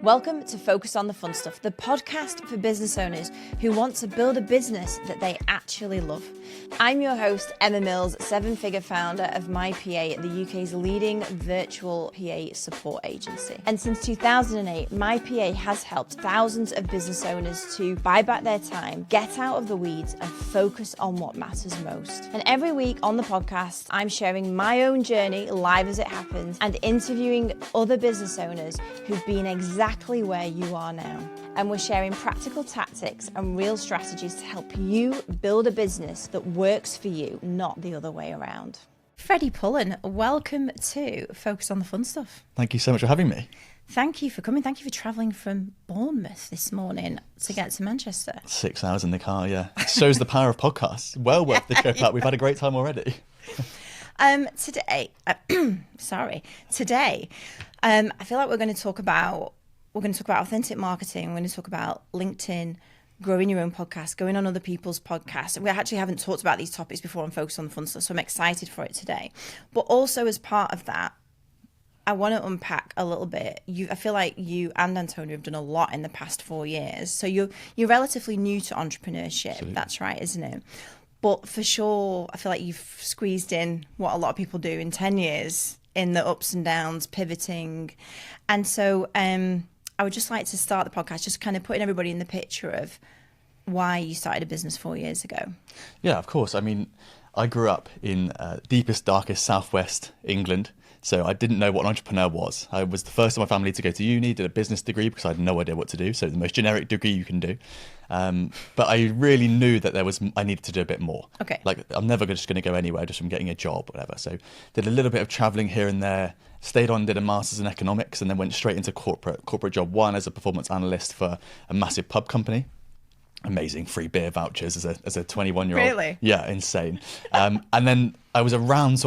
Welcome to Focus on the Fun Stuff, the podcast for business owners who want to build a business that they actually love. I'm your host, Emma Mills, seven-figure founder of MyPA, the UK's leading virtual PA support agency. And since 2008, MyPA has helped thousands of business owners to buy back their time, get out of the weeds, and focus on what matters most. And every week on the podcast, I'm sharing my own journey live as it happens and interviewing other business owners who've been exactly where you are now. And we're sharing practical tactics and real strategies to help you build a business that works for you, not the other way around. Freddie Pullen, welcome to Focus on the Fun Stuff. Thank you so much for having me. Thank you for coming. Thank you for travelling from Bournemouth this morning to get to Manchester. 6 hours in the car, yeah. It shows the power of podcasts. Well worth the trip out. We've had a great time already. Today, I feel like we're going to talk about authentic marketing. We're going to talk about LinkedIn, growing your own podcast, going on other people's podcasts. We actually haven't talked about these topics before and Focus on the Fun Stuff, so I'm excited for it today. But also as part of that, I want to unpack a little bit. I feel like you and Antonia have done a lot in the past 4 years. So you're relatively new to entrepreneurship. Absolutely. That's right, isn't it? But for sure, I feel like you've squeezed in what a lot of people do in 10 years in the ups and downs, pivoting. And so I would just like to start the podcast just kind of putting everybody in the picture of why you started a business 4 years ago. Yeah, of course. I mean, I grew up in deepest, darkest southwest England. So I didn't know what an entrepreneur was. I was the first in my family to go to uni, did a business degree because I had no idea what to do. So the most generic degree you can do. But I really knew that I needed to do a bit more. Okay. Like I'm never just going to go anywhere just from getting a job or whatever. So did a little bit of traveling here and there, stayed on, did a master's in economics, and then went straight into corporate job one as a performance analyst for a massive pub company. Amazing free beer vouchers as a 21-year-old. Really? Yeah, insane. And then I was around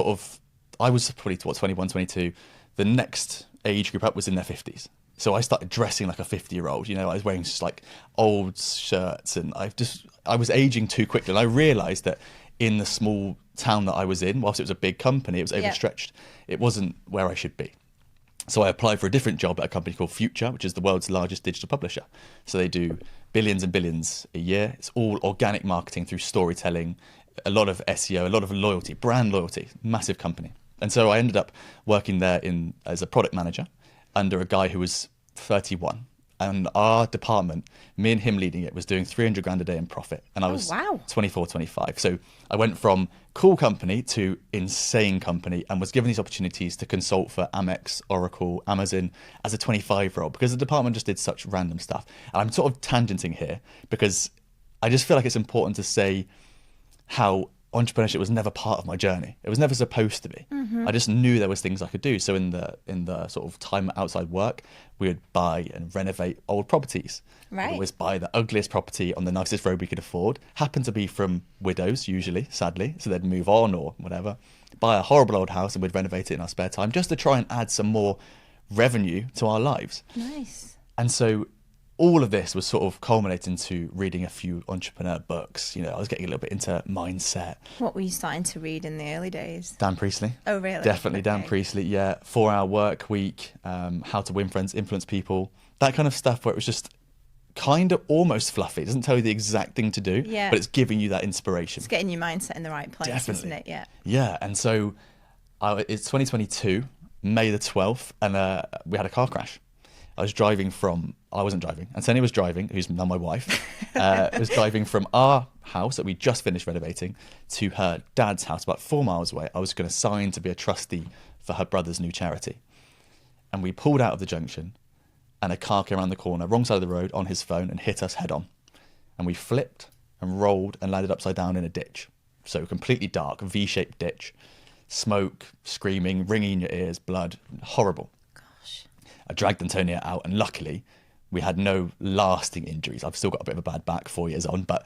I was probably 21, 22. The next age group up was in their 50s. So I started dressing like a 50-year-old. You know, I was wearing just like old shirts, and I was aging too quickly. And I realised that in the small town that I was in, whilst it was a big company, it was overstretched. Yeah. It wasn't where I should be. So I applied for a different job at a company called Future, which is the world's largest digital publisher. So they do billions and billions a year. It's all organic marketing through storytelling, a lot of SEO, a lot of loyalty, brand loyalty, massive company. And so I ended up working there as a product manager under a guy who was 31. And our department, me and him leading it, was doing 300 grand a day in profit. And I was 24, 25. So I went from cool company to insane company and was given these opportunities to consult for Amex, Oracle, Amazon as a 25-year-old because the department just did such random stuff. And I'm sort of tangenting here because I just feel like it's important to say how entrepreneurship was never part of my journey. It was never supposed to be. Mm-hmm. I just knew there was things I could do. So in the sort of time outside work, we would buy and renovate old properties. Right. We'd always buy the ugliest property on the nicest road we could afford. Happened to be from widows, usually, sadly. So they'd move on or whatever. Buy a horrible old house and we'd renovate it in our spare time just to try and add some more revenue to our lives. Nice. And so all of this was sort of culminating to reading a few entrepreneur books. You know, I was getting a little bit into mindset. What were you starting to read in the early days? Dan Priestley. Oh, really? Definitely okay. Dan Priestley, yeah. 4-Hour Work Week, How to Win Friends, Influence People. That kind of stuff where it was just kind of almost fluffy. It doesn't tell you the exact thing to do, but it's giving you that inspiration. It's getting your mindset in the right place, Definitely. Isn't it? Yeah. Yeah, and so it's 2022, May the 12th, and we had a car crash. I wasn't driving. Antonia was driving, who's now my wife, was driving from our house that we just finished renovating to her dad's house about 4 miles away. I was going to sign to be a trustee for her brother's new charity. And we pulled out of the junction and a car came around the corner, wrong side of the road, on his phone and hit us head on. And we flipped and rolled and landed upside down in a ditch. So completely dark, V-shaped ditch, smoke, screaming, ringing in your ears, blood, horrible. I dragged Antonia out and luckily we had no lasting injuries. I've still got a bit of a bad back 4 years on, but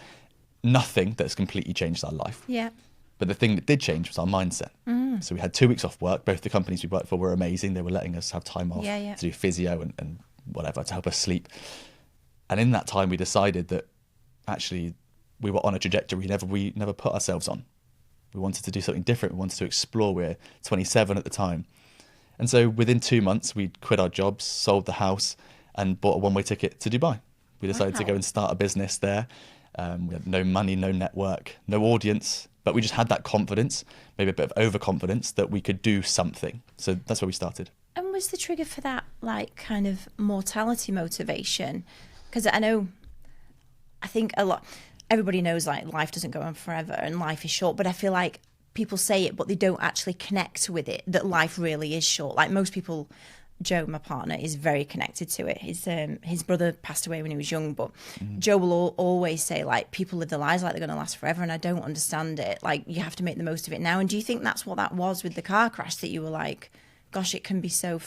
nothing that's completely changed our life. Yeah. But the thing that did change was our mindset. Mm. So we had 2 weeks off work. Both the companies we worked for were amazing. They were letting us have time off to do physio and whatever to help us sleep. And in that time we decided that actually we were on a trajectory we never put ourselves on. We wanted to do something different. We wanted to explore. We were 27 at the time. And so within 2 months, we'd quit our jobs, sold the house, and bought a one-way ticket to Dubai. We decided to go and start a business there. We had no money, no network, no audience, but we just had that confidence, maybe a bit of overconfidence that we could do something. So that's where we started. And was the trigger for that like kind of mortality motivation? Because I think everybody knows like life doesn't go on forever and life is short, but I feel like people say it, but they don't actually connect with it, that life really is short. Like most people, Joe, my partner, is very connected to it. His brother passed away when he was young, but Joe will always say, like, people live their lives like they're going to last forever, and I don't understand it. Like, you have to make the most of it now. And do you think that's what that was with the car crash, that you were like, gosh, it can be so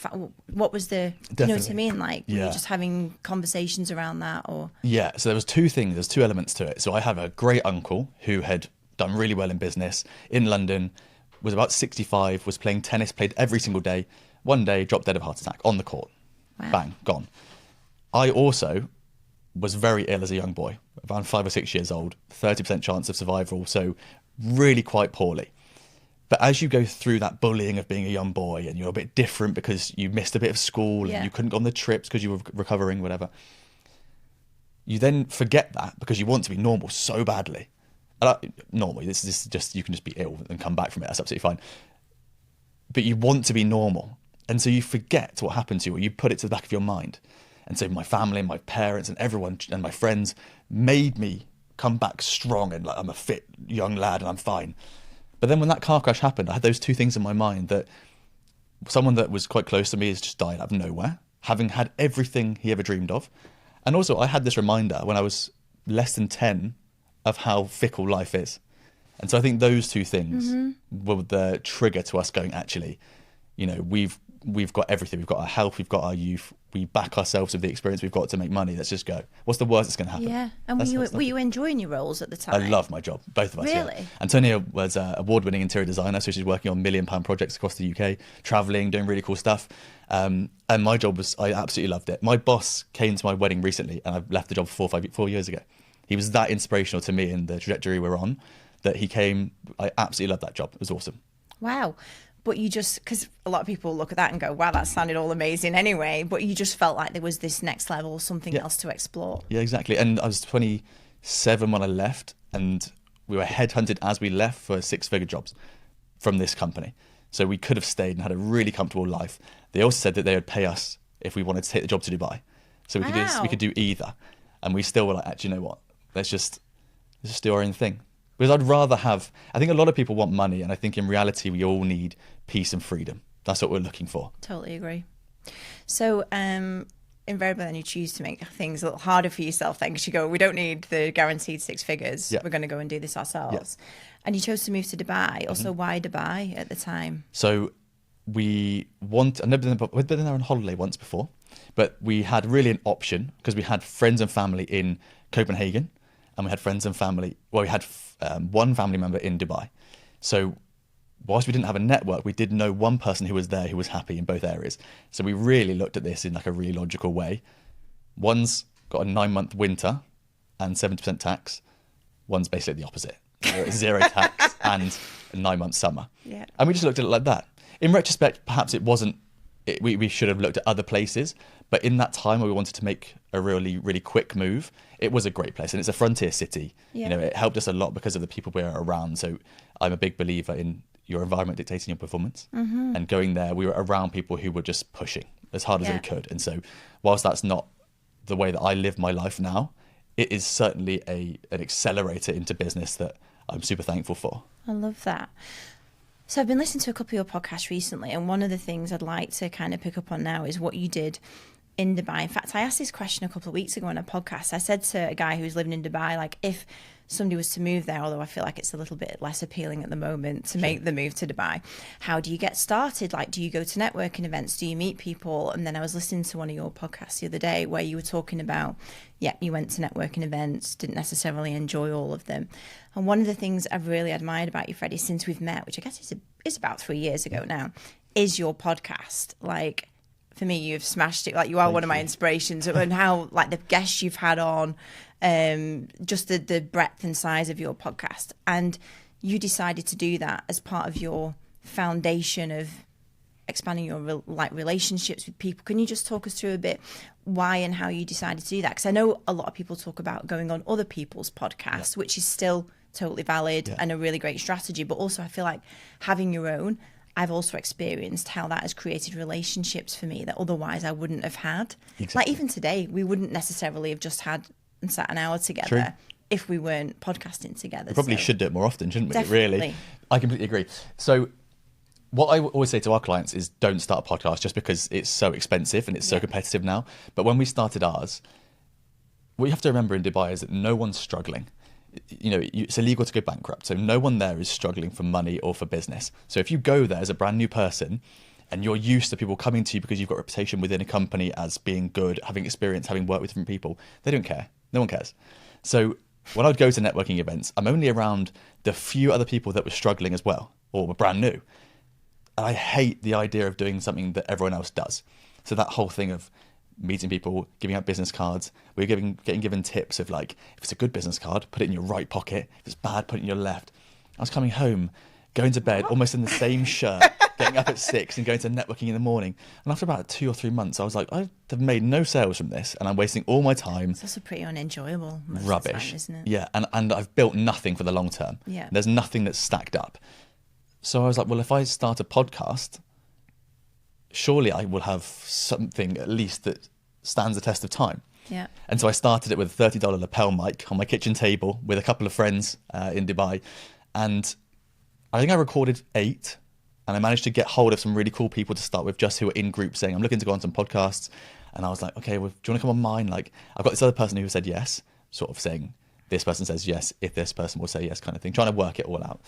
what was the, Definitely. you know what I mean? Like, Yeah. were you just having conversations around that? Or Yeah, so there was two things, there's two elements to it. So I have a great uncle who had done really well in business in London, was about 65, was playing tennis, played every single day. One day, dropped dead of a heart attack on the court. Wow. Bang, gone. I also was very ill as a young boy, around 5 or 6 years old, 30% chance of survival, so really quite poorly. But as you go through that bullying of being a young boy and you're a bit different because you missed a bit of school and you couldn't go on the trips because you were recovering, whatever, you then forget that because you want to be normal so badly. Normal, this is just, you can just be ill and come back from it, that's absolutely fine. But you want to be normal. And so you forget what happened to you, or you put it to the back of your mind. And so my family and my parents and everyone and my friends made me come back strong and like I'm a fit young lad and I'm fine. But then when that car crash happened, I had those two things in my mind, that someone that was quite close to me has just died out of nowhere, having had everything he ever dreamed of. And also I had this reminder when I was less than 10 of how fickle life is. And so I think those two things were the trigger to us going, actually, you know, we've got everything. We've got our health, we've got our youth. We back ourselves with the experience we've got to make money. Let's just go. What's the worst that's going to happen? yeah. And were you enjoying your roles at the time? I love my job, both of us. Really? Yeah. Antonia was an award-winning interior designer, so she's working on £1 million projects across the UK, traveling, doing really cool stuff. And my job was, I absolutely loved it. My boss came to my wedding recently, and I left the job 4 years ago. He was that inspirational to me in the trajectory we're on, that he came. I absolutely loved that job. It was awesome. Wow. But you just, because a lot of people look at that and go, wow, that sounded all amazing anyway, but you just felt like there was this next level, something else to explore. Yeah, exactly. And I was 27 when I left, and we were headhunted as we left for 6-figure jobs from this company. So we could have stayed and had a really comfortable life. They also said that they would pay us if we wanted to take the job to Dubai. So we could do either. And we still were like, actually, you know what? Let's just do our own thing. Because I'd rather have, I think a lot of people want money, and I think in reality we all need peace and freedom. That's what we're looking for. Totally agree. So invariably then you choose to make things a little harder for yourself then, because you go, we don't need the guaranteed 6 figures. Yeah. We're going to go and do this ourselves. Yeah. And you chose to move to Dubai. Also, why Dubai at the time? So we'd been there on holiday once before, but we had really an option because we had friends and family in Copenhagen, and we had friends and family, we had one family member in Dubai. So whilst we didn't have a network, we did know one person who was there who was happy in both areas. So we really looked at this in like a really logical way. One's got a 9-month winter and 70% tax. One's basically the opposite. Zero tax and a 9-month summer. Yeah. And we just looked at it like that. In retrospect, perhaps it wasn't, we should have looked at other places, but in that time where we wanted to make a really, really quick move, it was a great place. And it's a frontier city. Yeah. You know, it helped us a lot because of the people we were around. So I'm a big believer in your environment dictating your performance. And going there, we were around people who were just pushing as hard as we could. And so whilst that's not the way that I live my life now, it is certainly an accelerator into business that I'm super thankful for. I love that. So I've been listening to a couple of your podcasts recently, and one of the things I'd like to kind of pick up on now is what you did in Dubai. In fact, I asked this question a couple of weeks ago on a podcast. I said to a guy who's living in Dubai, like, if somebody was to move there, although I feel like it's a little bit less appealing at the moment to make the move to Dubai, how do you get started? Like, do you go to networking events? Do you meet people? And then I was listening to one of your podcasts the other day where you were talking about, you went to networking events, didn't necessarily enjoy all of them. And one of the things I've really admired about you, Freddie, since we've met, which I guess is about 3 years ago now, is your podcast. Like, for me, you've smashed it. Like, you are one of my inspirations, and how, like, the guests you've had on, just the breadth and size of your podcast. And you decided to do that as part of your foundation of expanding your relationships with people. Can you just talk us through a bit why and how you decided to do that? Because I know a lot of people talk about going on other people's podcasts, which is still totally valid and a really great strategy. But also I feel like having your own, I've also experienced how that has created relationships for me that otherwise I wouldn't have had. Exactly. Like even today, we wouldn't necessarily have just had and sat an hour together. True. If we weren't podcasting together. We probably should do it more often, shouldn't we? Definitely. Really. I completely agree. So what I always say to our clients is don't start a podcast just because it's so expensive and it's so competitive now. But when we started ours, what you have to remember in Dubai is that no one's struggling. You know, it's illegal to go bankrupt. So no one there is struggling for money or for business. So if you go there as a brand new person and you're used to people coming to you because you've got a reputation within a company as being good, having experience, having worked with different people, they don't care. No one cares. So when I would go to networking events, I'm only around the few other people that were struggling as well or were brand new. And I hate the idea of doing something that everyone else does. So that whole thing of meeting people, giving out business cards, getting given tips of like, if it's a good business card, put it in your right pocket. If it's bad, put it in your left. I was coming home, going to bed, almost in the same shirt, getting up at 6 and going to networking in the morning. And after about 2 or 3 months, I was like, I have made no sales from this and I'm wasting all my time. It's also pretty unenjoyable. Rubbish, time, isn't it? Yeah, and I've built nothing for the long term. Yeah. There's nothing that's stacked up. So I was like, well, if I start a podcast, surely I will have something at least that stands the test of time. Yeah. And so I started it with a $30 lapel mic on my kitchen table with a couple of friends in Dubai. And I think I recorded 8 and I managed to get hold of some really cool people to start with just who were in groups saying, I'm looking to go on some podcasts. And I was like, okay, well, do you want to come on mine? Like, I've got this other person who said yes, sort of saying, this person says yes, if this person will say yes kind of thing, trying to work it all out.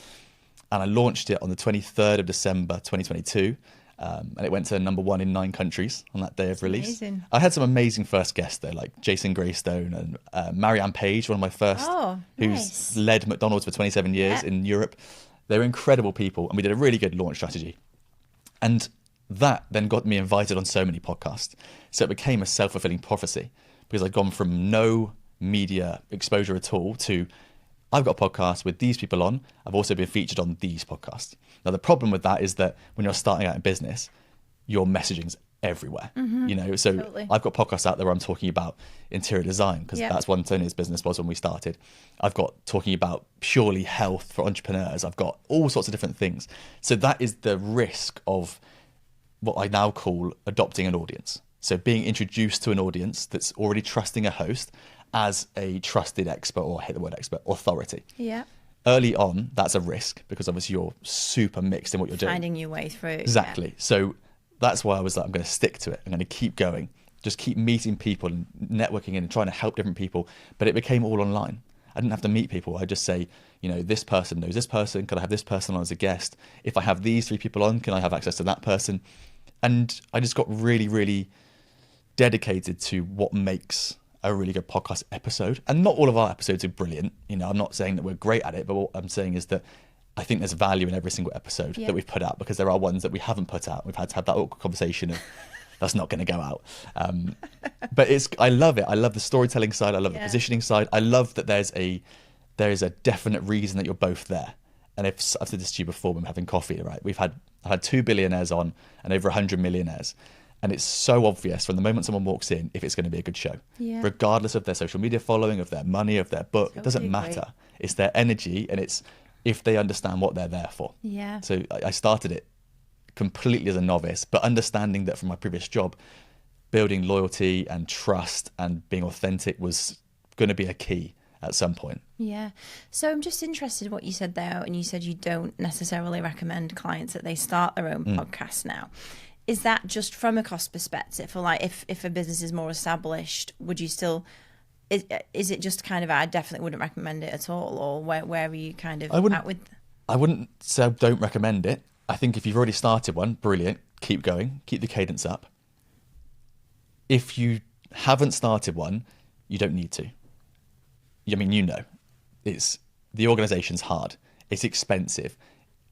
And I launched it on the 23rd of December, 2022. And it went to #1 in 9 countries on that day of release. Amazing. I had some amazing first guests though, like Jason Greystone and Marianne Page, one of my first, who's led McDonald's for 27 years in Europe. They were incredible people, and we did a really good launch strategy. And that then got me invited on so many podcasts. So it became a self-fulfilling prophecy because I'd gone from no media exposure at all to I've got a podcast with these people on. I've also been featured on these podcasts. Now, the problem with that is that when you're starting out in business, your messaging's everywhere. You know, so I've got podcasts out there where I'm talking about interior design because that's what Antonia's business was when we started. I've got talking about purely health for entrepreneurs. I've got all sorts of different things. So that is the risk of what I now call adopting an audience. So being introduced to an audience that's already trusting a host as a trusted expert, or I hate the word expert, authority. Yeah. Early on, that's a risk because obviously you're super mixed in what you're doing. Finding your way through. Exactly. So that's why I was like, I'm going to stick to it. I'm going to keep going. Just keep meeting people and networking and trying to help different people. But it became all online. I didn't have to meet people. I just say, you know, this person knows this person. Could I have this person on as a guest? If I have these 3 people on, can I have access to that person? And I just got really, really dedicated to what makes a really good podcast episode. And not all of our episodes are brilliant. You know, I'm not saying that we're great at it, but what I'm saying is that I think there's value in every single episode that we've put out because there are ones that we haven't put out. We've had to have that awkward conversation of that's not going to go out. But I love it. I love the storytelling side. I love the positioning side. I love that there is a definite reason that you're both there. And I've said this to you before when we're having coffee, right? I've had 2 billionaires on and over 100 millionaires. And it's so obvious from the moment someone walks in if it's going to be a good show, regardless of their social media following, of their money, of their book. It doesn't matter. It's their energy, and it's if they understand what they're there for. Yeah. So I started it completely as a novice, but understanding that from my previous job, building loyalty and trust and being authentic was going to be a key at some point. Yeah. So I'm just interested in what you said there, and you said you don't necessarily recommend clients that they start their own podcast now. Is that just from a cost perspective? Or like if a business is more established, would you still, is it just kind of, I definitely wouldn't recommend it at all? Or where are you kind of at with? I wouldn't say I don't recommend it. I think if you've already started one, brilliant, keep going, keep the cadence up. If you haven't started one, you don't need to. I mean, you know, the organization's hard. It's expensive.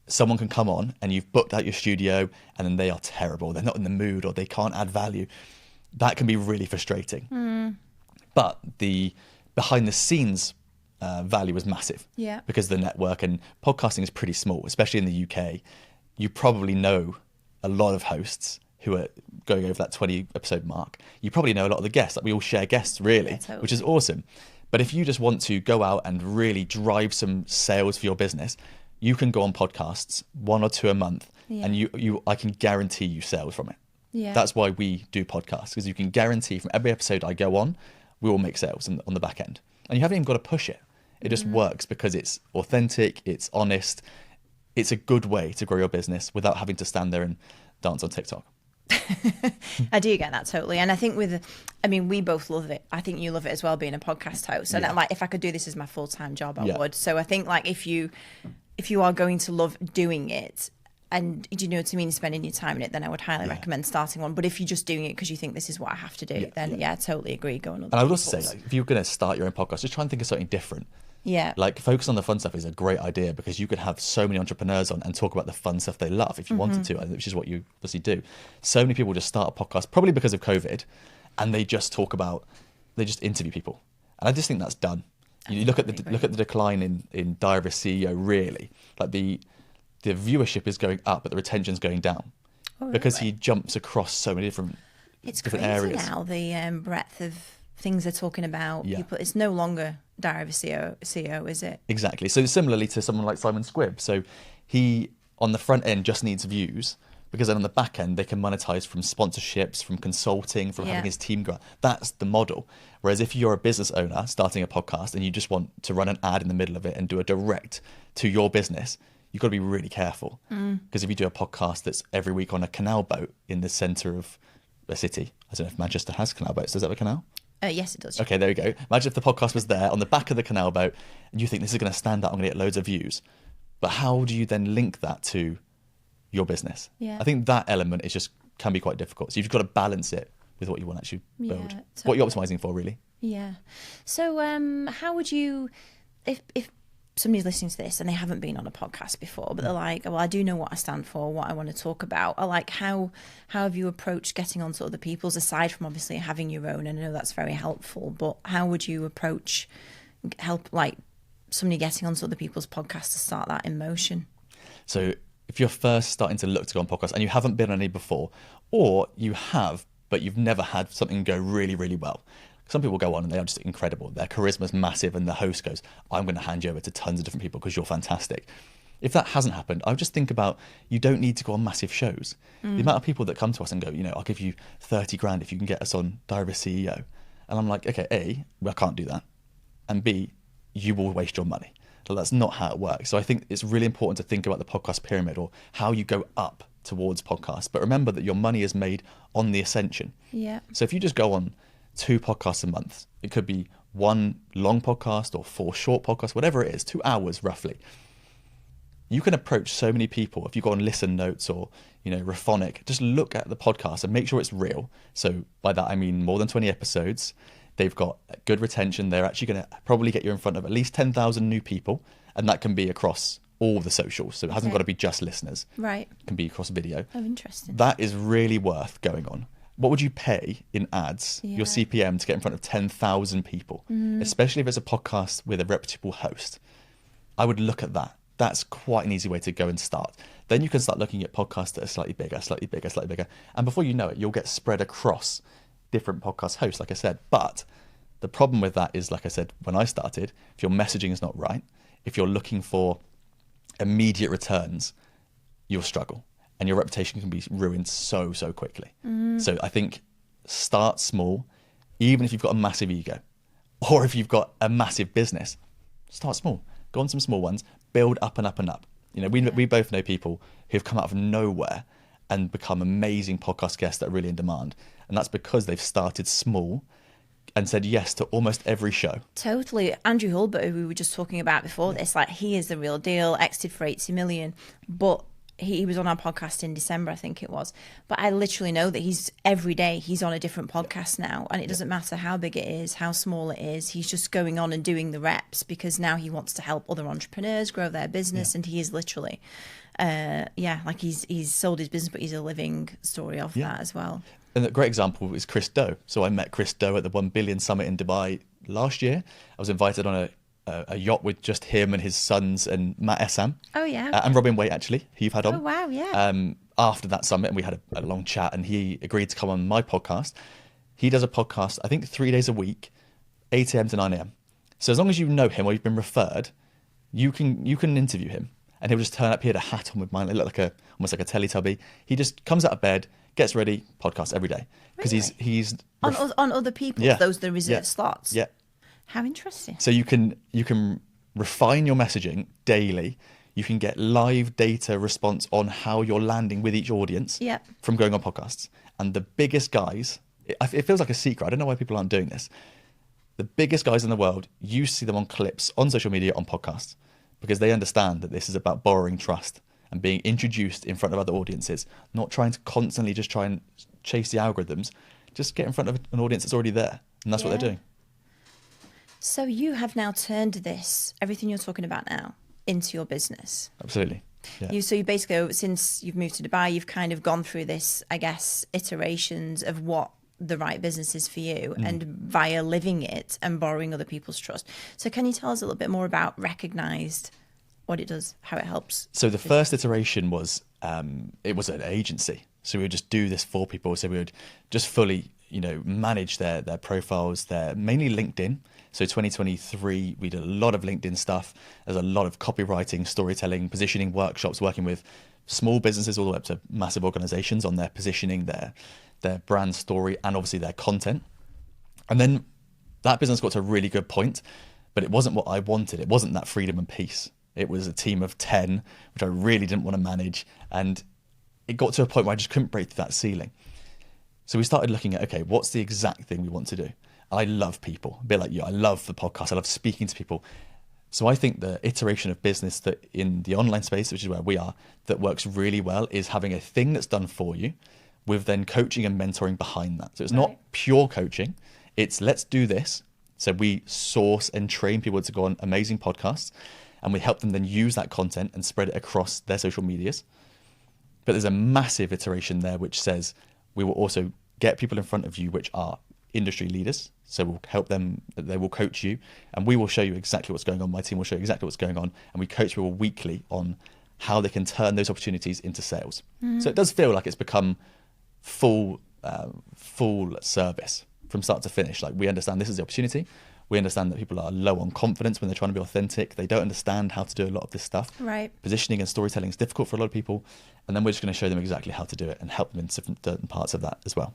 Someone can come on and you've booked out your studio and then they are terrible. They're not in the mood or they can't add value. That can be really frustrating. But the behind the scenes value is massive. Yeah. Because the network and podcasting is pretty small, especially in the UK. You probably know a lot of hosts who are going over that 20 episode mark. You probably know a lot of the guests. Like we all share guests, really, totally. which is awesome. But if you just want to go out and really drive some sales for your business, you can go on podcasts, 1 or 2 a month, and I can guarantee you sales from it. Yeah. That's why we do podcasts, because you can guarantee from every episode I go on, we will make sales on the back end. And you haven't even got to push it. It just works because it's authentic, it's honest. It's a good way to grow your business without having to stand there and dance on TikTok. I do get that totally. And I think we both love it. I think you love it as well, being a podcast host. And like, if I could do this as my full-time job, I would. So I think like if you are going to love doing it, and do you know what I mean, spending your time in it, then I would highly recommend starting one. But if you're just doing it because you think this is what I have to do, then I totally agree. Go on. And I would also say, like, if you're going to start your own podcast, just try and think of something different. Yeah. Like focus on the fun stuff is a great idea, because you could have so many entrepreneurs on and talk about the fun stuff they love if you wanted to, which is what you obviously do. So many people just start a podcast, probably because of COVID, and they just interview people. And I just think that's done. You look at the decline in Diary of a CEO, really. Like the viewership is going up, but the retention's going down. Because he jumps across so many different areas. Now, the breadth of things they're talking about. People, it's no longer Diary of a CEO, is it? Exactly. So similarly to someone like Simon Squibb. So he, on the front end, just needs views, because then on the back end, they can monetize from sponsorships, from consulting, from having his team grow. That's the model. Whereas if you're a business owner starting a podcast and you just want to run an ad in the middle of it and do a direct to your business, you've got to be really careful. Because if you do a podcast that's every week on a canal boat in the centre of a city, I don't know if Manchester has canal boats. Does that have a canal? Yes, it does. Okay, there we go. Imagine if the podcast was there on the back of the canal boat and you think this is going to stand out, I'm going to get loads of views. But how do you then link that to your business? Yeah. I think that element can be quite difficult. So you've got to balance it with what you want to actually build. Totally. What you're optimizing for, really. Yeah. So how would you, if somebody's listening to this and they haven't been on a podcast before, but they're like, well, I do know what I stand for, what I want to talk about. I like, how have you approached getting onto other people's, aside from obviously having your own? And I know that's very helpful, but how would you approach like somebody getting onto other people's podcasts to start that in motion? So if you're first starting to look to go on podcasts and you haven't been on any before, or you have, but you've never had something go really, really well. Some people go on and they are just incredible. Their charisma's massive and the host goes, I'm going to hand you over to tons of different people because you're fantastic. If that hasn't happened, I would just think about, you don't need to go on massive shows. The amount of people that come to us and go, I'll give you 30 grand if you can get us on Diary of a CEO. And I'm like, okay, A, I can't do that. And B, you will waste your money. So that's not how it works. So I think it's really important to think about the podcast pyramid, or how you go up towards podcasts. But remember that your money is made on the ascension. Yeah. So if you just go on 2 podcasts a month, it could be 1 long podcast or 4 short podcasts, whatever it is, 2 hours roughly. You can approach so many people. If you go on Listen Notes or, Raphonic, just look at the podcast and make sure it's real. So by that, I mean more than 20 episodes. They've got good retention. They're actually going to probably get you in front of at least 10,000 new people. And that can be across all the socials. So it hasn't got to be just listeners. Right. It can be across video. Oh, interesting. That is really worth going on. What would you pay in ads, your CPM, to get in front of 10,000 people, especially if it's a podcast with a reputable host? I would look at that. That's quite an easy way to go and start. Then you can start looking at podcasts that are slightly bigger, slightly bigger, slightly bigger. And before you know it, you'll get spread across different podcast hosts, like I said. But the problem with that is, like I said, when I started, if your messaging is not right, if you're looking for immediate returns, you'll struggle. And your reputation can be ruined so quickly. So I think start small, even if you've got a massive ego, or if you've got a massive business, start small. Go on some small ones, build up and up and up. We both know people who've come out of nowhere and become amazing podcast guests that are really in demand. And that's because they've started small and said yes to almost every show. Totally. Andrew Hulbert, who we were just talking about before this, like, he is the real deal, exited for 80 million, but he was on our podcast in December, I think it was. But I literally know that every day he's on a different podcast now. And it doesn't matter how big it is, how small it is. He's just going on and doing the reps, because now he wants to help other entrepreneurs grow their business. And he is literally, like he's sold his business, but he's a living story of that as well. And a great example is Chris Do. So I met Chris Do at the 1 Billion Summit in Dubai last year. I was invited on a yacht with just him and his sons and Matt Essam. Oh, yeah. And Robin Waite, actually, who you've had on. Oh, wow, yeah. after that summit, and we had a long chat, and he agreed to come on my podcast. He does a podcast, I think 3 days a week, 8 a.m. to 9 a.m. So as long as you know him or you've been referred, you can interview him, and he'll just turn up. He had a hat on with mine, it looked like almost like a Teletubby. He just comes out of bed, gets ready, podcast every day, because he's on other people. Those the reserved slots. Yeah. How interesting. So you can refine your messaging daily. You can get live data response on how you're landing with each audience from going on podcasts. And the biggest guys, it feels like a secret. I don't know why people aren't doing this. The biggest guys in the world, you see them on clips, on social media, on podcasts, because they understand that this is about borrowing trust and being introduced in front of other audiences, not trying to constantly just try and chase the algorithms. Just get in front of an audience that's already there. And that's what they're doing. So you have now turned this, everything you're talking about now, into your business. Absolutely. Yeah. So you basically, since you've moved to Dubai, you've kind of gone through this, I guess, iterations of what the right business is for you, and via living it and borrowing other people's trust. So can you tell us a little bit more about Recognized, what it does, how it helps? So the first iteration was, it was an agency. So we would just do this for people. So we would just fully, manage their profiles. They're mainly LinkedIn. So 2023, we did a lot of LinkedIn stuff. There's a lot of copywriting, storytelling, positioning workshops, working with small businesses all the way up to massive organizations on their positioning, their brand story, and obviously their content. And then that business got to a really good point, but it wasn't what I wanted. It wasn't that freedom and peace. It was a team of 10, which I really didn't want to manage. And it got to a point where I just couldn't break through that ceiling. So we started looking at, okay, what's the exact thing we want to do? I love people, a bit like you. I love the podcast. I love speaking to people. So I think the iteration of business that in the online space, which is where we are, that works really well is having a thing that's done for you with then coaching and mentoring behind that. So it's not pure coaching. It's let's do this. So we source and train people to go on amazing podcasts, and we help them then use that content and spread it across their social medias. But there's a massive iteration there which says we will also get people in front of you which are industry leaders. So we'll help them, they will coach you, and we will show you exactly what's going on. My team will show you exactly what's going on, and we coach people weekly on how they can turn those opportunities into sales. So it does feel like it's become full service from start to finish. Like, we understand this is the opportunity. We understand that people are low on confidence when they're trying to be authentic. They don't understand how to do a lot of this stuff. Right. Positioning and storytelling is difficult for a lot of people. And then we're just going to show them exactly how to do it and help them in certain parts of that as well.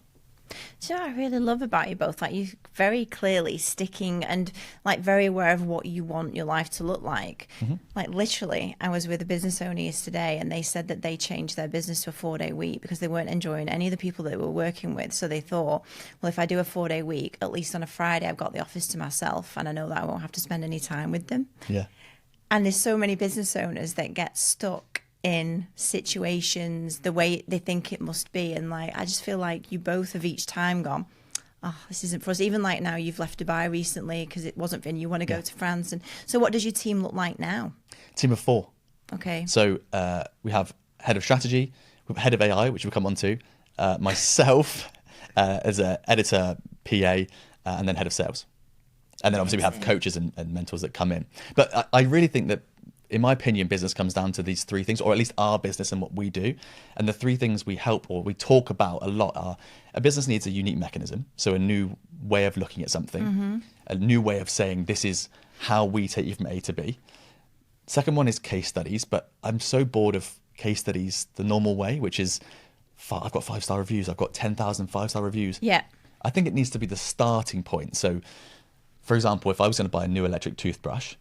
So I really love about you both, like, you very clearly sticking and like very aware of what you want your life to look like. Like, literally, I was with a business owner yesterday, and they said that they changed their business to a 4-day week because they weren't enjoying any of the people they were working with. So they thought, well, if I do a 4-day week, at least on a Friday, I've got the office to myself, and I know that I won't have to spend any time with them. Yeah. And there's so many business owners that get stuck in situations the way they think it must be, and like, I just feel like you both have each time gone, oh, this isn't for us. Even like now, you've left Dubai recently because it wasn't for you. You want to go to France, and so what does your team look like now? Team of 4. Okay. So we have head of strategy, we have head of AI, which we'll come on to, myself as an editor, PA, and then head of sales. And then obviously we have coaches and mentors that come in. But I really think that, in my opinion, business comes down to these 3 things, or at least our business and what we do. And the 3 things we help or we talk about a lot are: a business needs a unique mechanism, so a new way of looking at something, a new way of saying this is how we take you from A to B. Second one is case studies, but I'm so bored of case studies the normal way, which is I've got 5-star reviews, I've got 10,000 5-star reviews. Yeah. I think it needs to be the starting point. So, for example, if I was going to buy a new electric toothbrush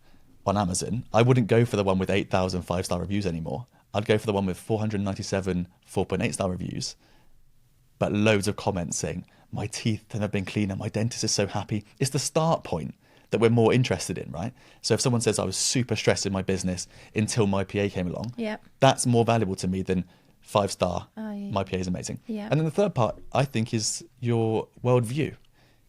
on Amazon, I wouldn't go for the one with 8,000 5-star reviews anymore. I'd go for the one with 497 4.8-star reviews, but loads of comments saying, my teeth have never been cleaner, my dentist is so happy. It's the start point that we're more interested in, right? So if someone says I was super stressed in my business until my PA came along, that's more valuable to me than 5-star, my PA is amazing. And then the third part, I think, is your worldview.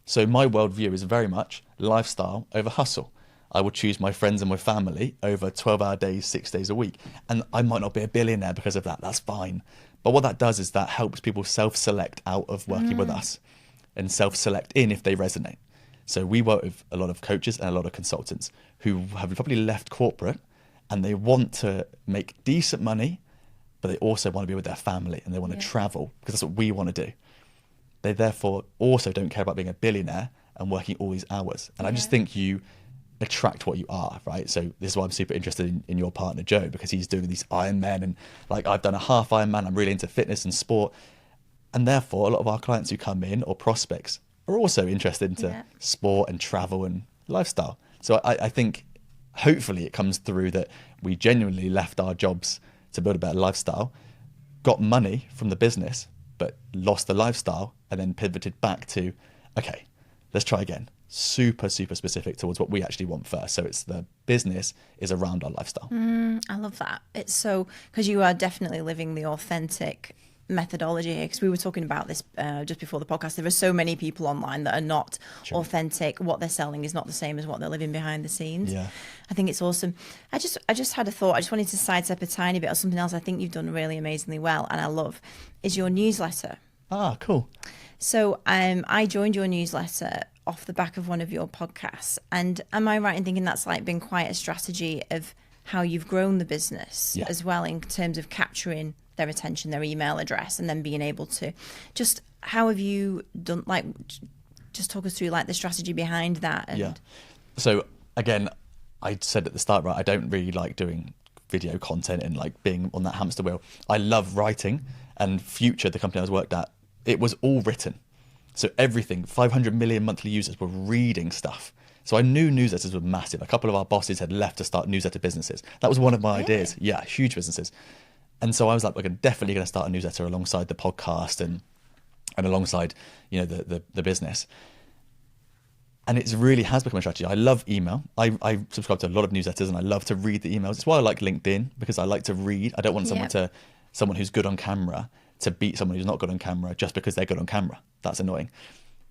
So my worldview is very much lifestyle over hustle. I will choose my friends and my family over 12-hour days, 6 days a week. And I might not be a billionaire because of that. That's fine. But what that does is that helps people self-select out of working with us and self-select in if they resonate. So we work with a lot of coaches and a lot of consultants who have probably left corporate and they want to make decent money but they also want to be with their family and they want to travel because that's what we want to do. They therefore also don't care about being a billionaire and working all these hours. And I just think you attract what you are, right? So this is why I'm super interested in your partner, Joe, because he's doing these Ironmen, and like I've done a half Ironman. I'm really into fitness and sport. And therefore, a lot of our clients who come in or prospects are also interested into sport and travel and lifestyle. So I think hopefully it comes through that we genuinely left our jobs to build a better lifestyle, got money from the business, but lost the lifestyle and then pivoted back to, okay, let's try again. Super, super specific towards what we actually want first. So it's the business is around our lifestyle. I love that. It's so, because you are definitely living the authentic methodology here, because we were talking about this just before the podcast. There are so many people online that are not authentic. What they're selling is not the same as what they're living behind the scenes. I think it's awesome. I just had a thought. I just wanted to sidestep a tiny bit of something else I think you've done really amazingly well and I love is your newsletter. Cool. So I joined your newsletter off the back of one of your podcasts, and am I right in thinking that's like been quite a strategy of how you've grown the business as well, in terms of capturing their attention, their email address, and then being able to just, how have you done, like, just talk us through like the strategy behind that? And So again, I said at the start, right, I don't really like doing video content and like being on that hamster wheel. I love writing, and Future, the company I was worked at, it was all written. So everything, 500 million monthly users were reading stuff. So I knew newsletters were massive. A couple of our bosses had left to start newsletter businesses. That was one of my ideas. Yeah, huge businesses. And so I was like, we're definitely going to start a newsletter alongside the podcast and alongside, you know, the business. And it really has become a strategy. I love email. I subscribe to a lot of newsletters and I love to read the emails. It's why I like LinkedIn, because I like to read. I don't want someone who's good on camera to beat someone who's not good on camera just because they're good on camera. That's annoying.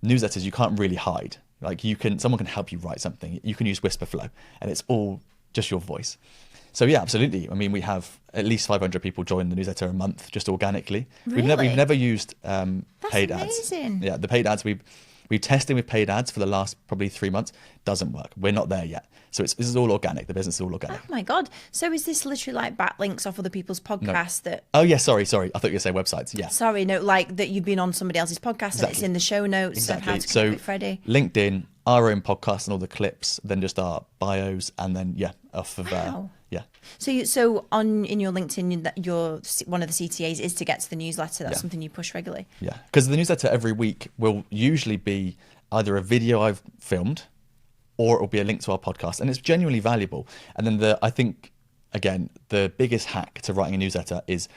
Newsletters, you can't really hide. Like someone can help you write something. You can use Whisperflow and it's all just your voice. So yeah, absolutely. I mean, we have at least 500 people join the newsletter a month just organically. Really? We've never used paid That's ads. amazing. Yeah, the paid ads, we've tested with paid ads for the last probably 3 months. Doesn't work. We're not there yet. So this is all organic. The business is all organic. Oh my God. So is this literally like backlinks off other people's podcasts that... Oh yeah, sorry. I thought you were going to say websites. Yeah. Sorry, no, like that you've been on somebody else's podcast and it's in the show notes of how to connect with Freddie. LinkedIn, our own podcast and all the clips, then just our bios, and then off of So in your LinkedIn, your one of the CTAs is to get to the newsletter. That's something you push regularly. Yeah, because the newsletter every week will usually be either a video I've filmed, or it will be a link to our podcast, and it's genuinely valuable. And then I think again the biggest hack to writing a newsletter is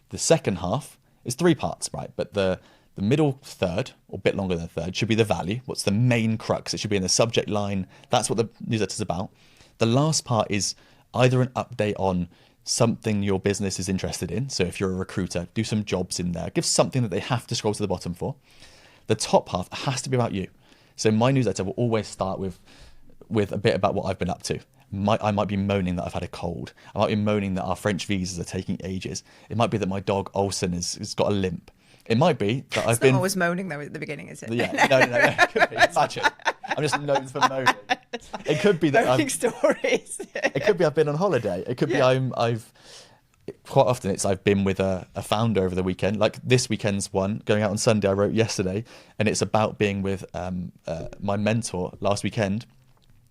the second half is 3 parts, right? But the middle third, or a bit longer than a third, should be the value. What's the main crux? It should be in the subject line. That's what the newsletter's about. The last part is either an update on something your business is interested in. So if you're a recruiter, do some jobs in there. Give something that they have to scroll to the bottom for. The top half has to be about you. So my newsletter will always start with a bit about what I've been up to. I might be moaning that I've had a cold. I might be moaning that our French visas are taking ages. It might be that my dog Olsen has got a limp. It might be that I've been... always moaning though at the beginning, is it? Yeah, no. It could be. Imagine. I'm just known for moaning. It could be that moaning stories. It could be I've been on holiday. It could be I've quite often I've been with a founder over the weekend. Like this weekend's one going out on Sunday. I wrote yesterday, and it's about being with my mentor last weekend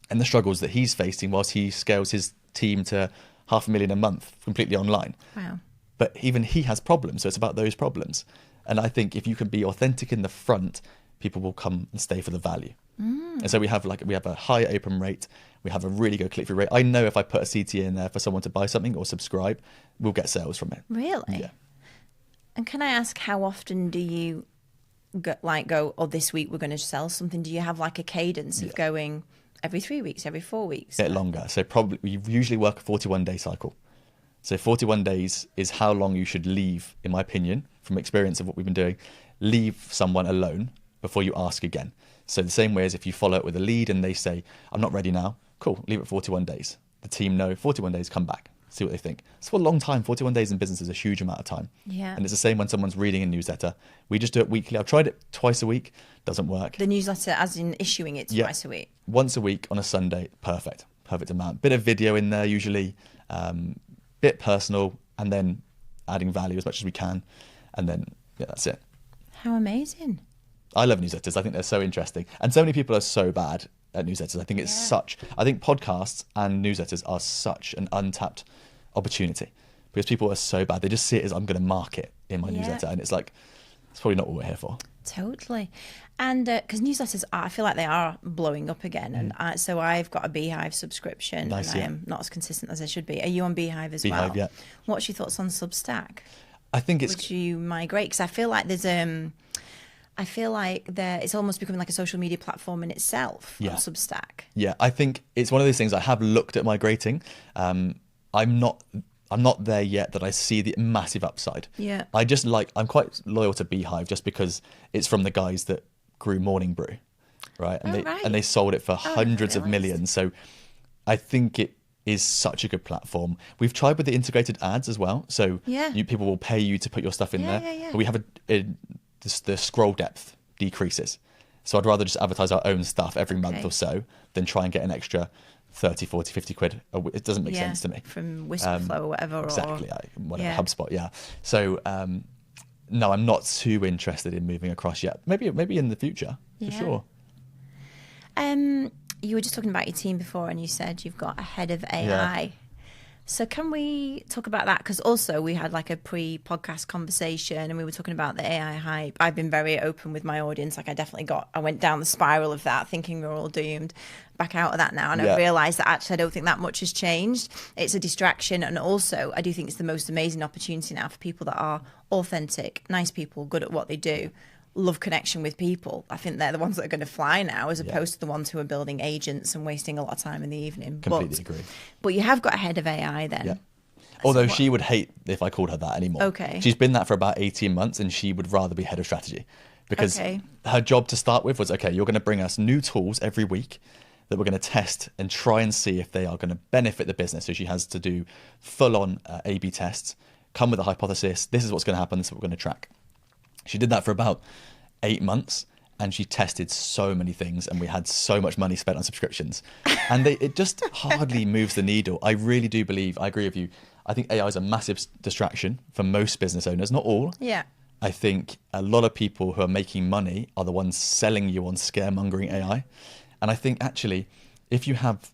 and the struggles that he's facing whilst he scales his team to 500,000 a month completely online. Wow. But even he has problems, so it's about those problems. And I think if you can be authentic in the front, people will come and stay for the value. And so we have a high open rate. We have a really good click-through rate. I know if I put a CTA in there for someone to buy something or subscribe, we'll get sales from it. Really? Yeah. And can I ask, how often do you go, oh, this week we're going to sell something? Do you have like a cadence of going every 3 weeks, every 4 weeks? A bit longer. So probably we usually work a 41-day cycle. So 41 days is how long you should leave, in my opinion, from experience of what we've been doing, leave someone alone before you ask again. So the same way as if you follow it with a lead and they say, I'm not ready now, cool, leave it 41 days. The team know 41 days, come back, see what they think. It's for a long time. 41 days in business is a huge amount of time. Yeah. And it's the same when someone's reading a newsletter. We just do it weekly. I've tried it twice a week, doesn't work. The newsletter as in issuing it twice a week? Once a week on a Sunday, perfect amount. Bit of video in there usually, bit personal, and then adding value as much as we can, and then that's it. How amazing. I love newsletters. I think they're so interesting, and so many people are so bad at newsletters. I think I think podcasts and newsletters are such an untapped opportunity, because people are so bad. They just see it as, I'm going to market in my newsletter, and it's like, it's probably not what we're here for. Totally. And because newsletters I feel like they are blowing up again, and so I've got a Beehive subscription. Nice, and I am not as consistent as I should be. Are you on Beehive as well? Beehive, yeah. What's your thoughts on Substack? I think it's... Would you migrate? Because I feel like there's it's almost becoming like a social media platform in itself on Substack. Yeah, I think it's one of those things. I have looked at migrating. I'm not there yet that I see the massive upside. Yeah. I'm quite loyal to Beehive just because it's from the guys that grew Morning Brew, right? And they sold it for hundreds of millions. So I think it is such a good platform. We've tried with the integrated ads as well. So people will pay you to put your stuff in there. But we have the scroll depth decreases. So I'd rather just advertise our own stuff every month or so than try and get an extra 30, 40, 50 quid. It doesn't make sense to me. From Whisperflow or whatever. Exactly. HubSpot, yeah. So, no, I'm not too interested in moving across yet. Maybe in the future, for sure. You were just talking about your team before, and you said you've got a head of AI. Yeah. So can we talk about that? Because also we had like a pre-podcast conversation, and we were talking about the AI hype. I've been very open with my audience. Like I went down the spiral of that, thinking we were all doomed. Back out of that now, and I've realised that actually I don't think that much has changed. It's a distraction, and also I do think it's the most amazing opportunity now for people that are authentic, nice people, good at what they do, love connection with people. I think they're the ones that are going to fly now, as opposed to the ones who are building agents and wasting a lot of time in the evening. Completely agree. But you have got a head of AI then. Yeah. Although she would hate if I called her that anymore. Okay. She's been that for about 18 months, and she would rather be head of strategy, because her job to start with was, okay, you're going to bring us new tools every week that we're going to test and try and see if they are going to benefit the business. So she has to do full-on A/B tests, come with a hypothesis. This is what's going to happen. This is what we're going to track. She did that for about 8 months, and she tested so many things, and we had so much money spent on subscriptions, and it just hardly moves the needle. I really do believe, I agree with you. I think AI is a massive distraction for most business owners, not all. Yeah. I think a lot of people who are making money are the ones selling you on scaremongering AI. And I think actually, if you have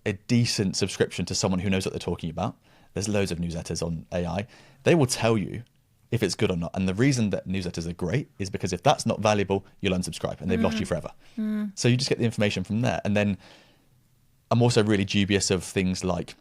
a decent subscription to someone who knows what they're talking about, there's loads of newsletters on AI, they will tell you if it's good or not. And the reason that newsletters are great is because if that's not valuable, you'll unsubscribe, and they've lost you forever. So you just get the information from there. And then I'm also really dubious of things like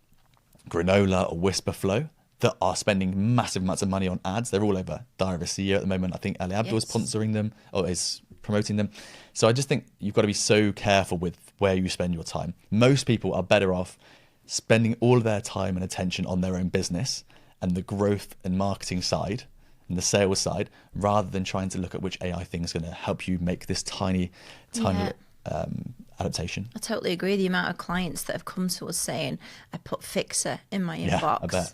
Granola or Whisperflow that are spending massive amounts of money on ads. They're all over Diary of a CEO at the moment. I think Ali Abdaal is sponsoring them, or is promoting them. So I just think you've got to be so careful with where you spend your time. Most people are better off spending all of their time and attention on their own business and the growth and marketing side and the sales side, rather than trying to look at which AI thing is going to help you make this tiny adaptation. I totally agree. The amount of clients that have come to us saying, I put Fixer in my inbox. I bet.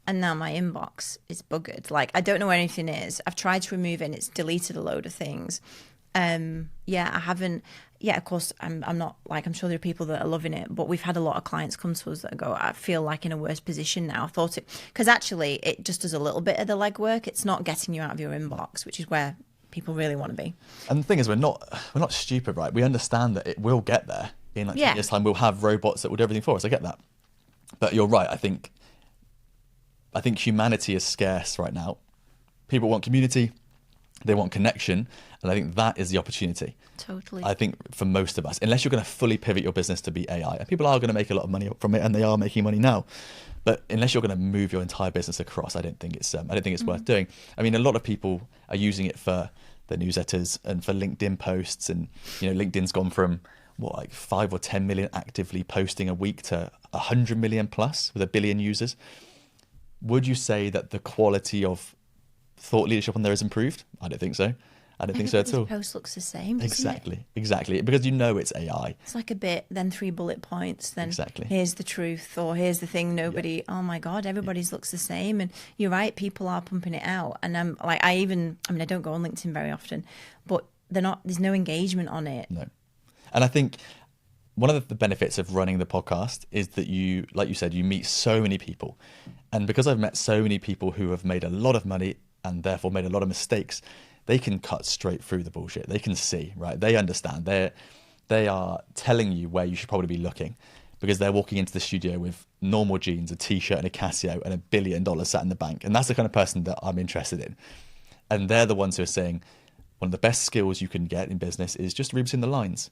And now my inbox is buggered. Like, I don't know where anything is. I've tried to remove it, and it's deleted a load of things. I haven't. Yeah, of course, I'm not, like, I'm sure there are people that are loving it, but we've had a lot of clients come to us that go, I feel like in a worse position now. I thought it, because actually it just does a little bit of the legwork. It's not getting you out of your inbox, which is where people really want to be. And the thing is, we're not stupid, right? We understand that it will get there in like 10 years' time. We'll have robots that will do everything for us. I get that, but you're right. I think humanity is scarce right now. People want community, they want connection, and I think that is the opportunity. Totally. I think for most of us, unless you're going to fully pivot your business to be AI, and people are going to make a lot of money from it, and they are making money now. But unless you're going to move your entire business across, I don't think it's worth doing. I mean, a lot of people are using it for their newsletters and for LinkedIn posts, and LinkedIn's gone from 5 or 10 million actively posting a week to 100 million plus with 1 billion users. Would you say that the quality of thought leadership on there has improved? I don't think so. I don't think so at all. Post looks the same, doesn't it? Exactly. Because it's AI. It's like a bit, then 3 bullet points, then exactly. Here's the truth, or here's the thing nobody, oh my God, everybody's looks the same. And you're right, people are pumping it out. And I'm like, I don't go on LinkedIn very often, but there's no engagement on it. No. And I think one of the benefits of running the podcast is that you, like you said, you meet so many people. And because I've met so many people who have made a lot of money and therefore made a lot of mistakes, they can cut straight through the bullshit. They can see, right? They understand. They are telling you where you should probably be looking, because they're walking into the studio with normal jeans, a t-shirt and a Casio and $1 billion sat in the bank. And that's the kind of person that I'm interested in. And they're the ones who are saying one of the best skills you can get in business is just read between the lines.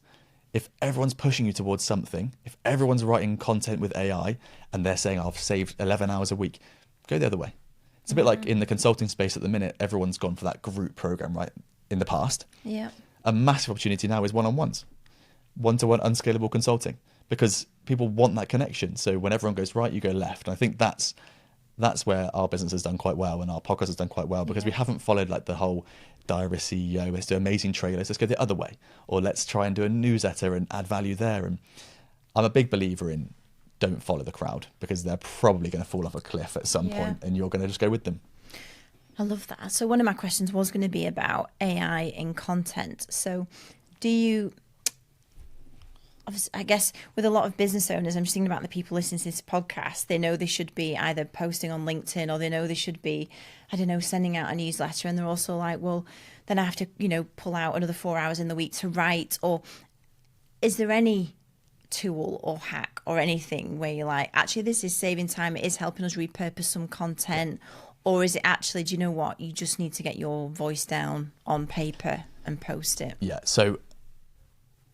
If everyone's pushing you towards something, if everyone's writing content with AI and they're saying, I've saved 11 hours a week, go the other way. It's a bit like in the consulting space at the minute, everyone's gone for that group program, right? In the past. Yeah. A massive opportunity now is one-on-ones, one-to-one unscalable consulting, because people want that connection. So when everyone goes right, you go left. And I think that's where our business has done quite well and our podcast has done quite well, because we haven't followed like the whole diary CEO, let's do amazing trailers, let's go the other way, or let's try and do a newsletter and add value there. And I'm a big believer in don't follow the crowd, because they're probably going to fall off a cliff at some point and you're going to just go with them. I love that. So one of my questions was going to be about AI in content. So do you, I guess with a lot of business owners, I'm just thinking about the people listening to this podcast, they know they should be either posting on LinkedIn or they know they should be, I don't know, sending out a newsletter. And they're also like, well, then I have to, pull out another 4 hours in the week to write. Or is there any tool or hack or anything where you're like, actually, this is saving time, it is helping us repurpose some content? Or is it actually, do you know what, you just need to get your voice down on paper and post it? Yeah, so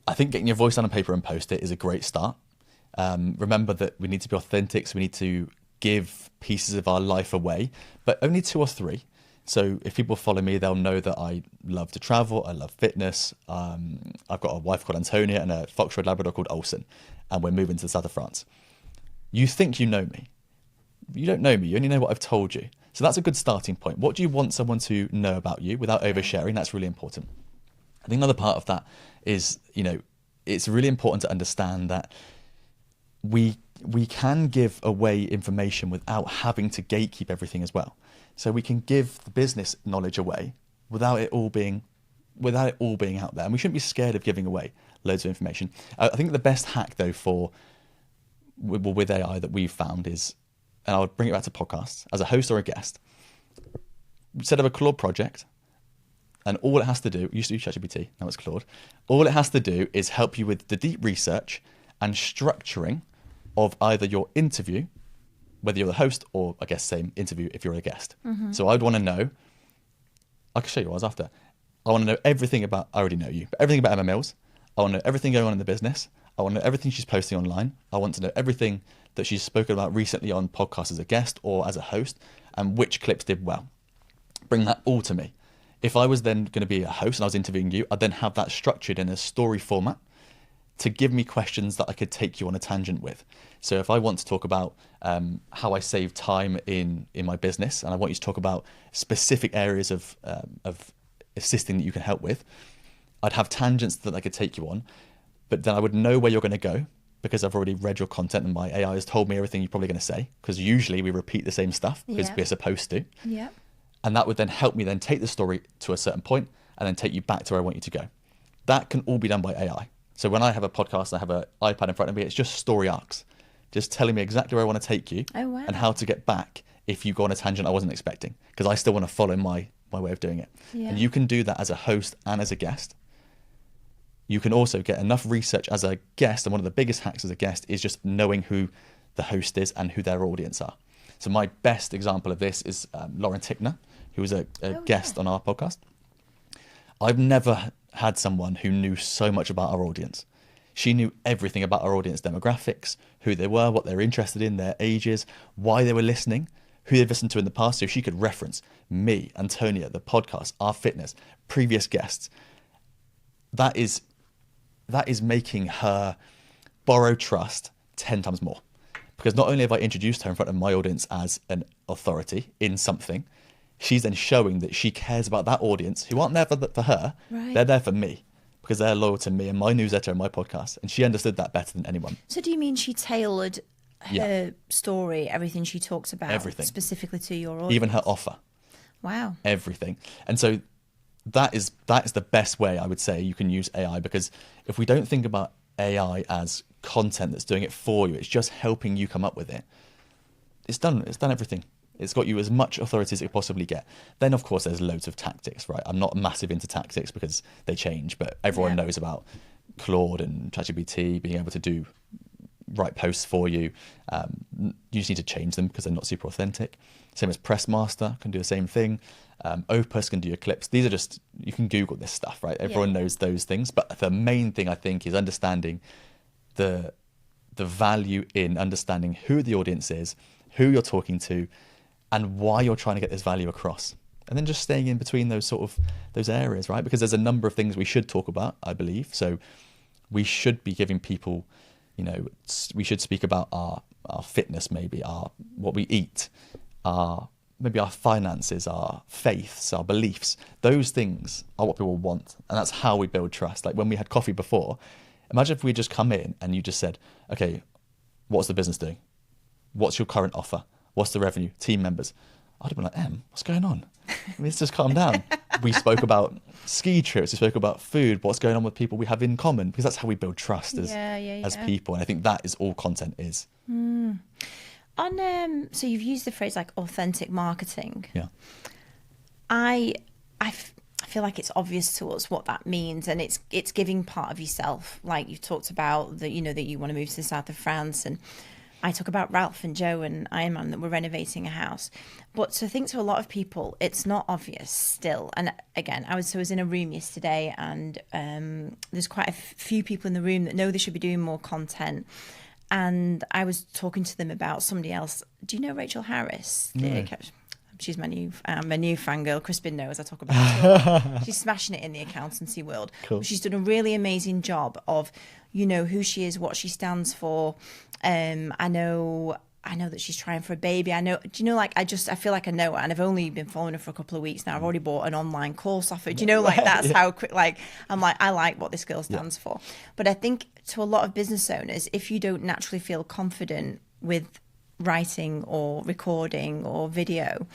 I think getting your voice down on paper and post it is a great start. Remember that we need to be authentic, so we need to give pieces of our life away, but only 2 or 3. So if people follow me, they'll know that I love to travel, I love fitness. I've got a wife called Antonia and a fox red Labrador called Olsen, and we're moving to the south of France. You think you know me. You don't know me, you only know what I've told you. So that's a good starting point. What do you want someone to know about you without oversharing? That's really important. I think another part of that is, it's really important to understand that we can give away information without having to gatekeep everything as well. So we can give the business knowledge away without it all being out there. And we shouldn't be scared of giving away loads of information. I think the best hack though with AI that we've found is, and I'll bring it back to podcasts, as a host or a guest, set up a Claude project. And all it has to do, it used to be ChatGPT, now it's Claude. All it has to do is help you with the deep research and structuring of either your interview, whether you're the host or, I guess, same interview if you're a guest. Mm-hmm. So I'd want to know, I can show you what I was after. I want to know everything about, I already know you, but everything about Emma Mills. I want to know everything going on in the business. I want to know everything she's posting online. I want to know everything that she's spoken about recently on podcasts as a guest or as a host, and which clips did well. Bring that all to me. If I was then going to be a host and I was interviewing you, I'd then have that structured in a story format to give me questions that I could take you on a tangent with. So if I want to talk about how I save time in my business, and I want you to talk about specific areas of assisting that you can help with, I'd have tangents that I could take you on, but then I would know where you're going to go because I've already read your content and my AI has told me everything you're probably going to say, because usually we repeat the same stuff because we're supposed to. Yeah. And that would then help me then take the story to a certain point and then take you back to where I want you to go. That can all be done by AI. So when I have a podcast, I have an iPad in front of me, it's just story arcs, just telling me exactly where I want to take you and how to get back if you go on a tangent I wasn't expecting, because I still want to follow my way of doing it. Yeah. And you can do that as a host and as a guest. You can also get enough research as a guest, and one of the biggest hacks as a guest is just knowing who the host is and who their audience are. So my best example of this is Lauren Tickner, who was a guest on our podcast. I've never had someone who knew so much about our audience. She knew everything about our audience demographics, who they were, what they're interested in, their ages, why they were listening, who they've listened to in the past. So she could reference me, Antonia, the podcast, our fitness, previous guests. That is making her borrow trust 10 times more. Because not only have I introduced her in front of my audience as an authority in something, she's then showing that she cares about that audience who aren't there for her. Right. They're there for me because they're loyal to me and my newsletter and my podcast. And she understood that better than anyone. So do you mean she tailored her story, everything she talks about, specifically to your audience? Even her offer. Wow. Everything. And so that is the best way I would say you can use AI, because if we don't think about AI as content that's doing it for you. It's just helping you come up with it. It's done everything. It's got you as much authority as it possibly get. Then, of course, there's loads of tactics, right? I'm not massive into tactics because they change, but everyone knows about Claude and ChatGPT being able to write posts for you. You just need to change them because they're not super authentic. Same as Pressmaster can do the same thing. Opus can do your clips. These are just, you can Google this stuff, right? Everyone knows those things. But the main thing, I think, is understanding the value in understanding who the audience is, who you're talking to, and why you're trying to get this value across. And then just staying in between those areas, right? Because there's a number of things we should talk about, I believe. So we should be giving people, we should speak about our fitness, maybe what we eat, maybe our finances, our faiths, our beliefs. Those things are what people want. And that's how we build trust. Like when we had coffee before, imagine if we just come in and you just said, okay, what's the business doing? What's your current offer? What's the revenue? Team members? I'd have been like, what's going on? Let's just calm down. We spoke about ski trips. We spoke about food. What's going on with people we have in common? Because that's how we build trust as people. And I think that is all content is. So you've used the phrase like authentic marketing. Yeah. I feel like it's obvious to us what that means, and it's giving part of yourself. Like you talked about that you want to move to the south of France, and I talk about Ralph and Joe and Ironman that we're renovating a house. But I think to a lot of people, it's not obvious still. And again, I was in a room yesterday, and there's quite a few people in the room that know they should be doing more content. And I was talking to them about somebody else. Do you know Rachel Harris? No. She's my new fangirl. Crispin knows I talk about her. She's smashing it in the accountancy world. Cool. She's done a really amazing job of, who she is, what she stands for. I know that she's trying for a baby. I know, I feel like I know her, and I've only been following her for a couple of weeks now. I've already bought an online course off her. That's how quick, I'm like, I like what this girl stands for. But I think to a lot of business owners, if you don't naturally feel confident with writing or recording or video,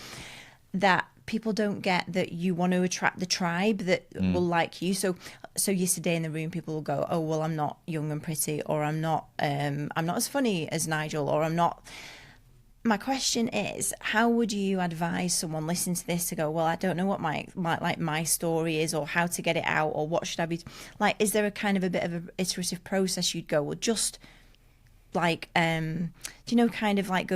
that people don't get that you want to attract the tribe that will like you. So yesterday in the room, people will go, oh, well, I'm not young and pretty, or I'm not as funny as Nigel, or I'm not. My question is, how would you advise someone listening to this to go, well, I don't know what my story is, or how to get it out, or what should I be like? Is there a kind of a bit of an iterative process you'd go, well, just go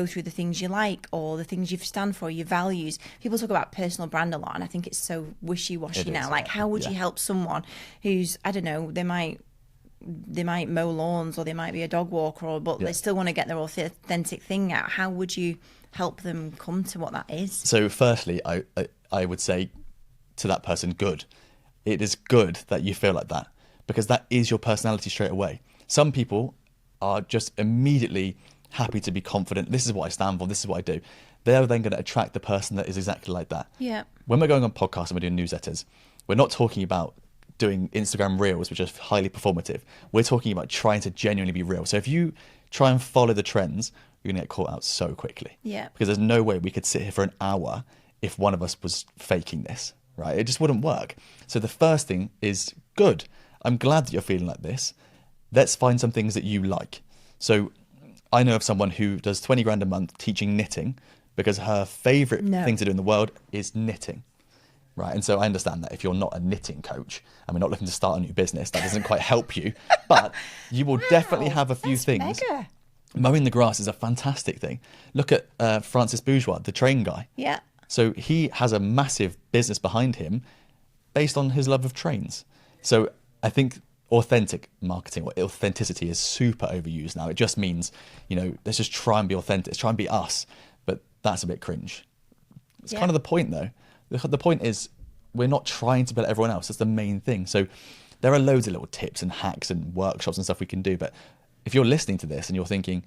through the things you like, or the things you stand for, your values? People talk about personal brand a lot, and I think it's so wishy-washy now. How would you help someone who's, I don't know, they might mow lawns, or they might be a dog walker, but they still want to get their authentic thing out? How would you help them come to what that is? So firstly, I would say to that person, good. It is good that you feel like that, because that is your personality straight away. Some people are just immediately happy to be confident. This is what I stand for. This is what I do. They're then going to attract the person that is exactly like that. Yeah. When we're going on podcasts and we're doing newsletters, we're not talking about doing Instagram reels, which are highly performative. We're talking about trying to genuinely be real. So if you try and follow the trends, you're going to get caught out so quickly. Yeah. Because there's no way we could sit here for an hour if one of us was faking this, right? It just wouldn't work. So the first thing is, good. I'm glad that you're feeling like this. Let's find some things that you like. So I know of someone who does 20 grand a month teaching knitting because her favorite thing to do in the world is knitting. Right. And so I understand that if you're not a knitting coach and we're not looking to start a new business, that doesn't quite help you. But you will definitely have a few things. Mega. Mowing the grass is a fantastic thing. Look at Francis Bourgeois, the train guy. Yeah. So he has a massive business behind him based on his love of trains. So I think authentic marketing or authenticity is super overused now. It just means, let's just try and be authentic. Let's try and be us. But that's a bit cringe. It's kind of the point, though. The point is we're not trying to be like everyone else. That's the main thing. So there are loads of little tips and hacks and workshops and stuff we can do. But if you're listening to this and you're thinking,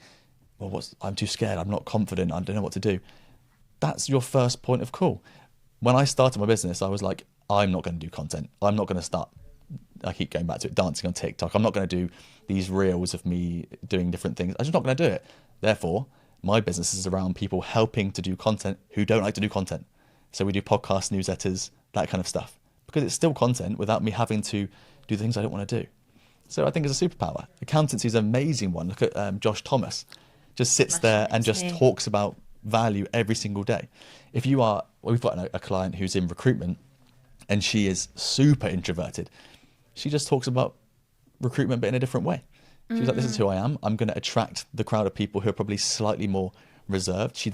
well, I'm too scared, I'm not confident, I don't know what to do, that's your first point of call. When I started my business, I was like, I'm not going to do content. I'm not going to start, I keep going back to it, dancing on TikTok. I'm not going to do these reels of me doing different things. I'm just not going to do it. Therefore, my business is around people helping to do content who don't like to do content. So we do podcasts, newsletters, that kind of stuff, because it's still content without me having to do the things I don't want to do. So I think it's a superpower. Accountancy is an amazing one. Look at Josh Thomas. Just sits there and just talks about value every single day. If you are, well, we've got a client who's in recruitment and she is super introverted. She just talks about recruitment, but in a different way. She's like, this is who I am. I'm going to attract the crowd of people who are probably slightly more reserved. She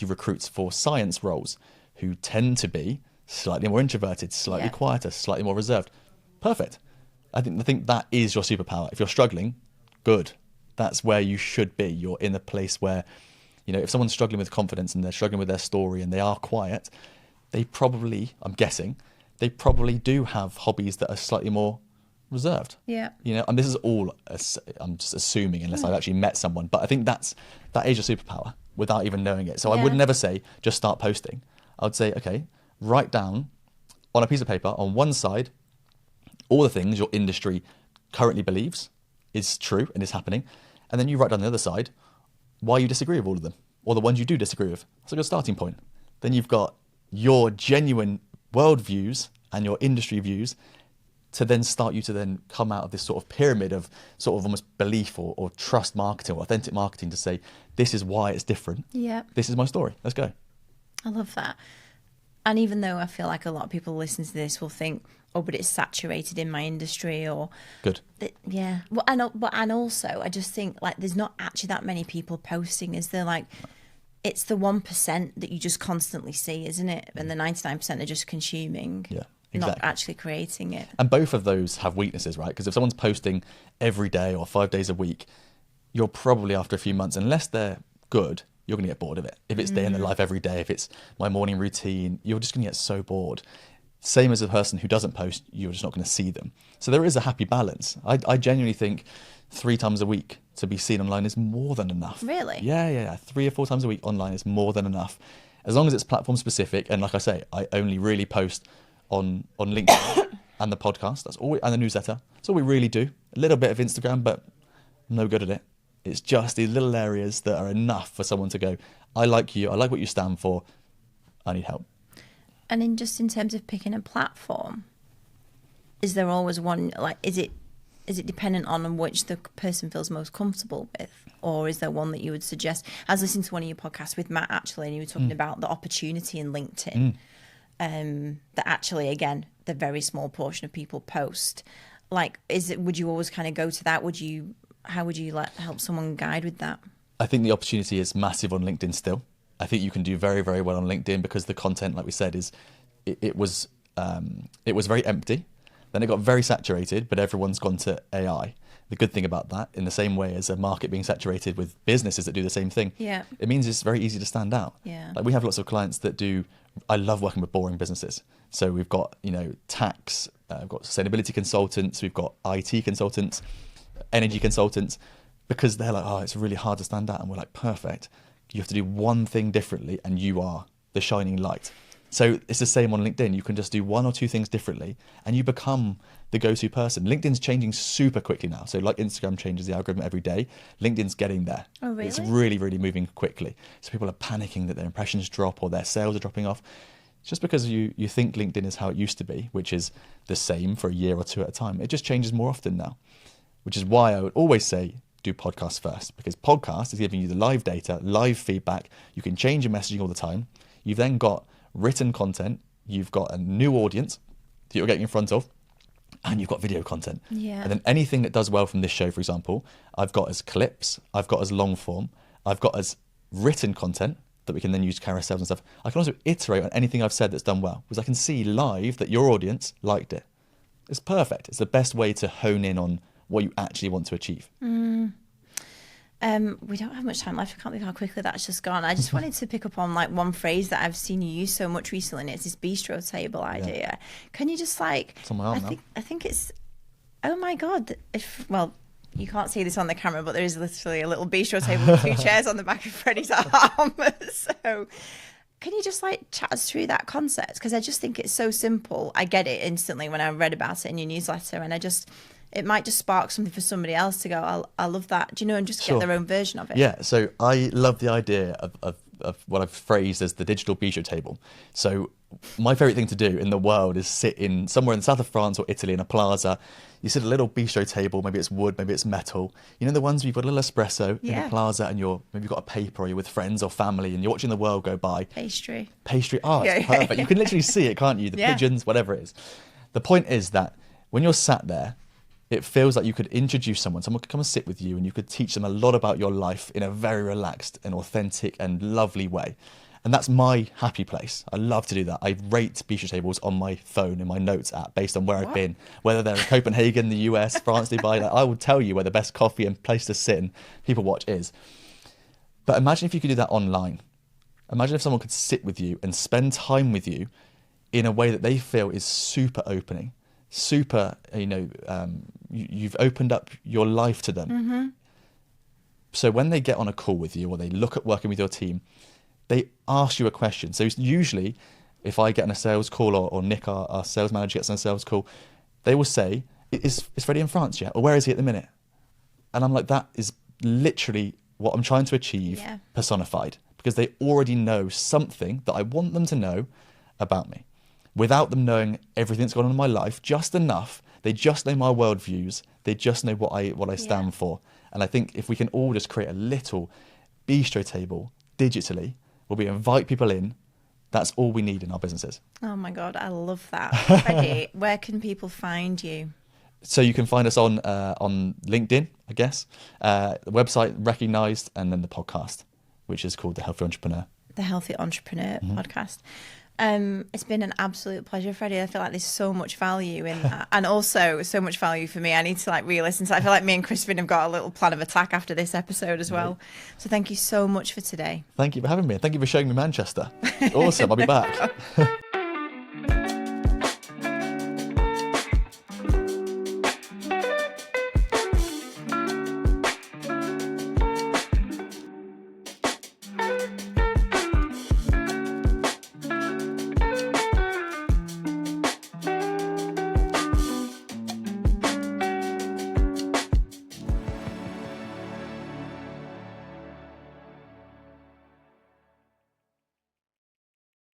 recruits for science roles who tend to be slightly more introverted, slightly quieter, slightly more reserved. Perfect. I think that is your superpower. If you're struggling, good. That's where you should be. You're in a place where, if someone's struggling with confidence and they're struggling with their story and they are quiet, they probably, I'm guessing, they probably do have hobbies that are slightly more reserved. Yeah. And this is all, I'm just assuming unless I've actually met someone, but I think that is your superpower without even knowing it. So I would never say, just start posting. I would say, okay, write down on a piece of paper on one side, all the things your industry currently believes is true and is happening. And then you write down the other side why you disagree with all of them, or the ones you do disagree with. That's a good starting point. Then you've got your genuine world views and your industry views to then start you to then come out of this sort of pyramid of sort of almost belief or trust marketing or authentic marketing to say, this is why it's different. Yeah. This is my story. Let's go. I love that. And even though I feel like a lot of people listening to this will think, oh, but it's saturated in my industry, or good. Yeah. Well, and also I just think like there's not actually that many people posting. Is there? Like, it's the 1% that you just constantly see, isn't it? And the 99% are just consuming. Yeah. Exactly. Not actually creating it. And both of those have weaknesses, right? Because if someone's posting every day or 5 days a week, you're probably after a few months, unless they're good, you're going to get bored of it. If it's day in the life every day, if it's my morning routine, you're just going to get so bored. Same as a person who doesn't post, you're just not going to see them. So there is a happy balance. I genuinely think 3 times a week to be seen online is more than enough. Really? Yeah. 3 or 4 times a week online is more than enough. As long as it's platform specific. And like I say, I only really post on LinkedIn and the podcast. That's all, and the newsletter. That's all we really do. A little bit of Instagram, but I'm no good at it. It's just these little areas that are enough for someone to go, I like you, I like what you stand for, I need help. And in terms of picking a platform, is there always one, like, is it dependent on which the person feels most comfortable with? Or is there one that you would suggest? I was listening to one of your podcasts with Matt, actually, and you were talking about the opportunity in LinkedIn. That actually, again, the very small portion of people post. Like, would you always kind of go to that? How would you help someone guide with that? I think the opportunity is massive on LinkedIn still. I think you can do very, very well on LinkedIn because the content, like we said, it was very empty. Then it got very saturated, but everyone's gone to AI. The good thing about that, in the same way as a market being saturated with businesses that do the same thing, it means it's very easy to stand out. Yeah. Like we have lots of clients that I love working with boring businesses. So we've got, tax, we've got sustainability consultants, we've got IT consultants, energy consultants, because they're like, oh, it's really hard to stand out. And we're like, perfect. You have to do one thing differently and you are the shining light. So it's the same on LinkedIn. You can just do 1 or 2 things differently and you become the go-to person. LinkedIn's changing super quickly now. So like Instagram changes the algorithm every day, LinkedIn's getting there. Oh, really? It's really, really moving quickly. So people are panicking that their impressions drop or their sales are dropping off. It's just because you think LinkedIn is how it used to be, which is the same for a year or 2 at a time. It just changes more often now, which is why I would always say do podcasts first, because podcast is giving you the live data, live feedback. You can change your messaging all the time. You've then got written content. You've got a new audience that you're getting in front of, and you've got video content. Yeah. And then anything that does well from this show, for example, I've got as clips, I've got as long form, I've got as written content that we can then use carousels and stuff. I can also iterate on anything I've said that's done well, because I can see live that your audience liked it. It's perfect. It's the best way to hone in on what you actually want to achieve. We don't have much time left. I can't believe how quickly that's just gone. I just wanted to pick up on one phrase that I've seen you use so much recently, and it's this bistro table idea. Yeah. Can you just It's on my arm now. I think it's, oh my God. You can't see this on the camera, but there is literally a little bistro table with 2 chairs on the back of Freddie's arm. So can you just chat us through that concept? Because I just think it's so simple. I get it instantly when I read about it in your newsletter, and it might just spark something for somebody else to go, I love that, and just get their own version of it. Yeah, so I love the idea of what I've phrased as the digital bistro table. So my favorite thing to do in the world is sit in somewhere in the south of France or Italy in a plaza. You sit at a little bistro table, maybe it's wood, maybe it's metal. You know, the ones where you've got a little espresso in a plaza, and maybe you've got a paper, or you're with friends or family and you're watching the world go by. Pastry. Oh, it's perfect. You can literally see it, can't you? The pigeons, whatever it is. The point is that when you're sat there, it feels like you could introduce someone could come and sit with you, and you could teach them a lot about your life in a very relaxed and authentic and lovely way. And that's my happy place. I love to do that. I rate bistro tables on my phone in my notes app based on where I've been, whether they're in Copenhagen, the US, France, Dubai. Like, I will tell you where the best coffee and place to sit and people watch is. But imagine if you could do that online. Imagine if someone could sit with you and spend time with you in a way that they feel is super opening, super, you've opened up your life to them. Mm-hmm. So when they get on a call with you, or they look at working with your team, they ask you a question. So usually, if I get on a sales call, or Nick, our sales manager, gets on a sales call, they will say, is Freddie in France yet? Or where is he at the minute? And I'm like, that is literally what I'm trying to achieve, personified. Because they already know something that I want them to know about me. Without them knowing everything that's gone on in my life, just enough. They just know my worldviews. They just know what I stand for. And I think if we can all just create a little bistro table digitally, where we invite people in, that's all we need in our businesses. Oh my God, I love that. Freddie, where can people find you? So you can find us on LinkedIn, I guess, the website recognised, and then the podcast, which is called The Healthy Entrepreneur. The Healthy Entrepreneur podcast. It's been an absolute pleasure, Freddie. I feel like there's so much value in that, and also so much value for me. I need to re-listen. So I feel like me and Crispin have got a little plan of attack after this episode as well. So thank you so much for today. Thank you for having me. Thank you for showing me Manchester. Awesome. I'll be back.